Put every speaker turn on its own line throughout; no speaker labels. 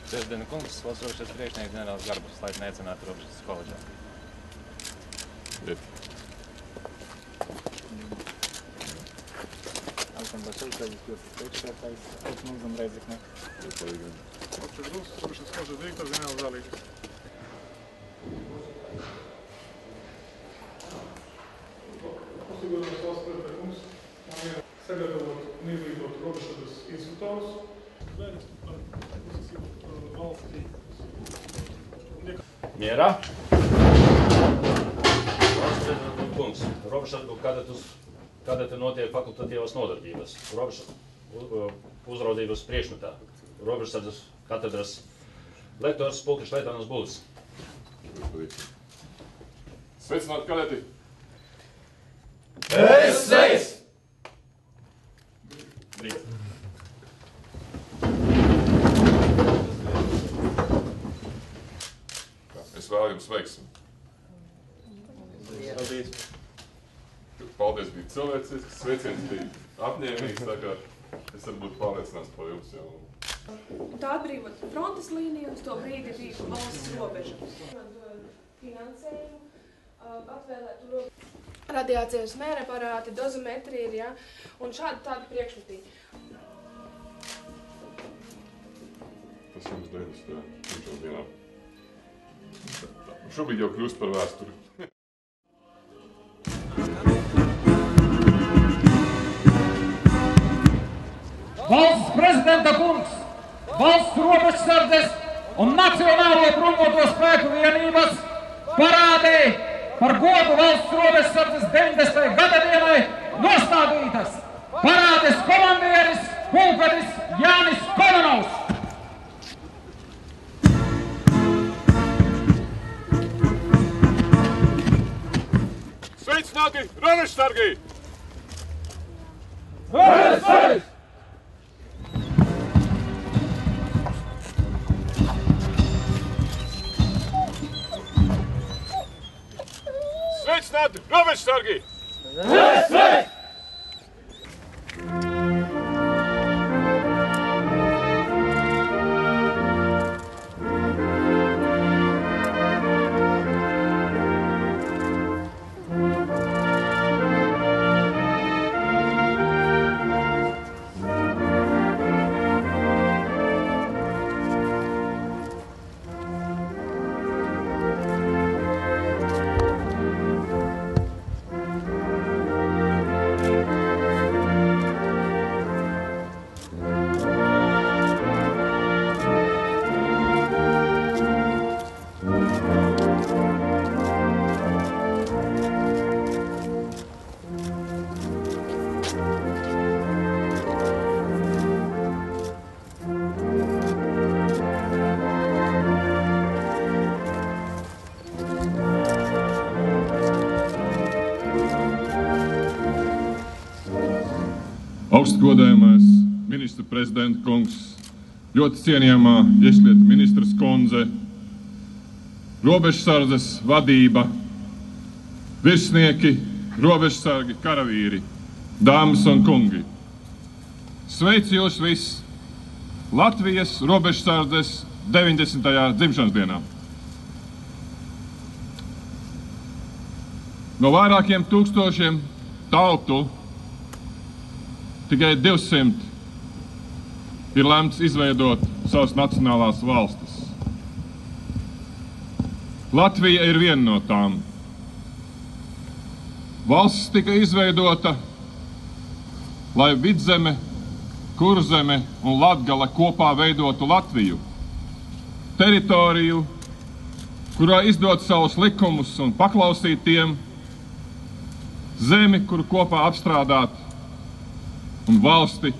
Prezidenta kungs, valsts robežas priekšnieks ģenerālis Garbus, lai neaicinātu robežas koledžā. Alexandrs Šulcēģis, priekšsēdētājs, Alexandrs un Reizekne.
Robežas koledžas direktors, ģenerālis Zālītis. Pasludinājums valsts prezidenta kungs man ir sagatavot un izglītot robežsardzes instruktārus. Vērsts par valstī.
Mierā. Valsts prezidenta kungs, robežsargu kadeti notiek fakultatīvas nodarbības. Uzraudzības priekšmetā. Robežsardzes katedras lektors Pulkrišs Leitānas Bulis.
Sveicināti, kadeti!
Sveic!
Es vēlu jums veiksmi. Paldies, bija cilvēcisks, sveiciens bija apņēmīgs, tā kā es varu būt pārliecināts par jums jau.
Tā atbrīvot frontes līniju, uz to brīdi bija valsts robeža. Finansējumu, atvēlētu robežu. Radiācijas mērapārāti, dozometri ir, ja, un tādi priekšmetī.
Tas jums dienas tajā šodien dienā. Šobrīd jau kļūst par vēsturi.
Valsts prezidenta kungs, valsts robežsardzes un Nacionālo bruņoto spēku vienības parādē par godu valsts robežsardzes 90. gada dienai nostādītas parādes komandieris pulkvedis Jānis Kononovs.
Sveicināti, robežsargi!
Sveic!
Sveicināti, robežsargi!
Sveic!
Augstgodājamais ministra prezidenta kungs, ļoti cienījamā iekšlietu ministras kundze, robežsardzes vadība, virsnieki, robežsargi, karavīri, dāmas un kungi. Sveicu jūs visus Latvijas robežsardzes 90. dzimšanas dienā. No vairākiem tūkstošiem tautu tikai 200 ir lemts izveidot savas nacionālās valstis. Latvija ir viena no tām. Valsts tika izveidota, lai Vidzeme, Kurzeme un Latgale kopā veidotu Latviju. Teritoriju, kurā izdot savus likumus un paklausīt tiem, zemi, kuru kopā apstrādāt, un valsti,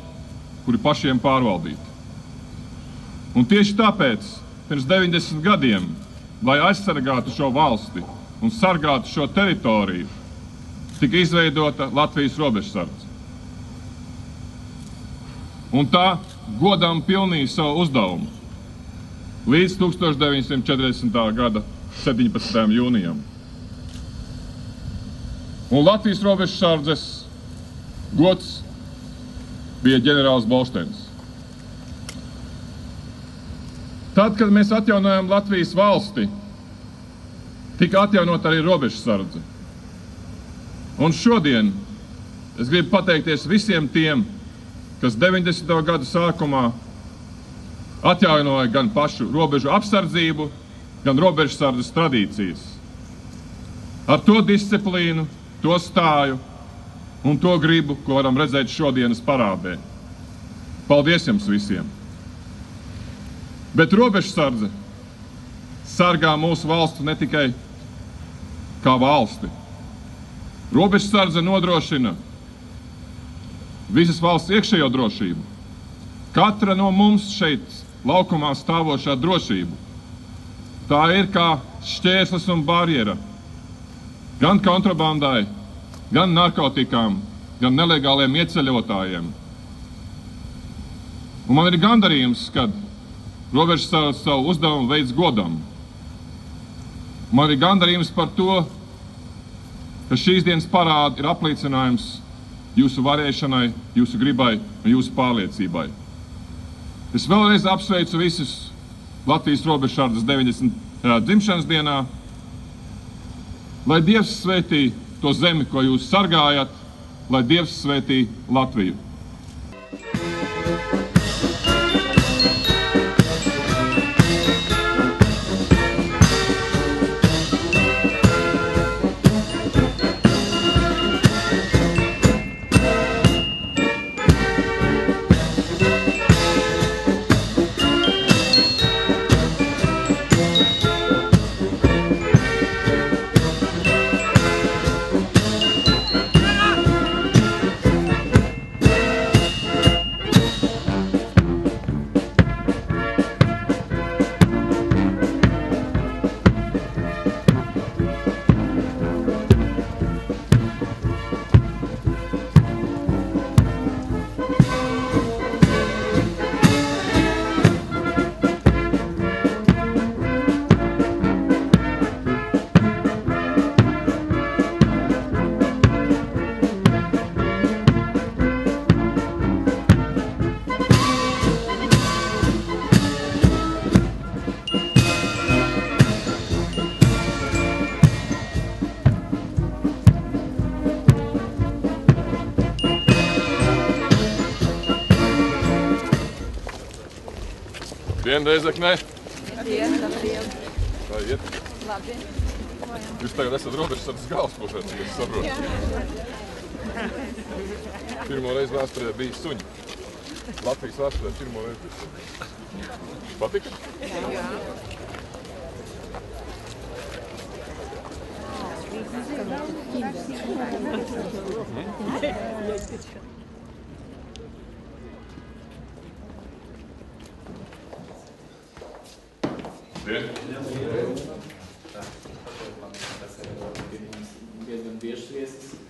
kuri pašiem pārvaldīt. Un tieši tāpēc, pirms 90 gadiem, lai aizsargātu šo valsti un sargātu šo teritoriju, tika izveidota Latvijas robežsardze. Un tā godām pilnīja savu uzdevumu līdz 1940. gada 17. jūnijam. Un Latvijas robežsardzes gods bija ģenerālis Bolšteinis. Tad, kad mēs atjaunojam Latvijas valsti, tika atjaunot arī robežsardze. Un šodien es gribu pateikties visiem tiem, kas 90. gadu sākumā atjaunoja gan pašu robežu apsardzību, gan robežsardzes tradīcijas. Ar to disciplīnu, to stāju un to gribu, ko varam redzēt šodienas parādē. Paldies jums visiem! Bet robežsardze sargā mūsu valstu ne tikai kā valsti. Robežsardze nodrošina visas valsts iekšējo drošību. Katra no mums šeit laukumā stāvošā drošība. Tā ir kā šķērslis un barjera gan kontrabandai, gan narkotikām, gan nelegāliem ieceļotājiem. Un man ir gandarījums, kad robežsardze savu uzdevumu veids godam. Man ir gandarījums par to, ka šīs dienas parādi ir apliecinājums jūsu varēšanai, jūsu gribai un jūsu pārliecībai. Es vēlreiz apsveicu visus Latvijas robežsardzes 90. dzimšanas dienā. Lai Dievs svētī to zemi, ko jūs sargājat, lai Dievs svētī Latviju. Reizeknē. Kā iet?
Labi.
Jūs tagad esat robežsardzes galvaspilsētā, cik es saprotu. Pirmo reizi vēsturē bija suņi. Latvijas vēsturē pirmo reizi bija suņi. Patika?
Jā.
Diezgan biežs viesis.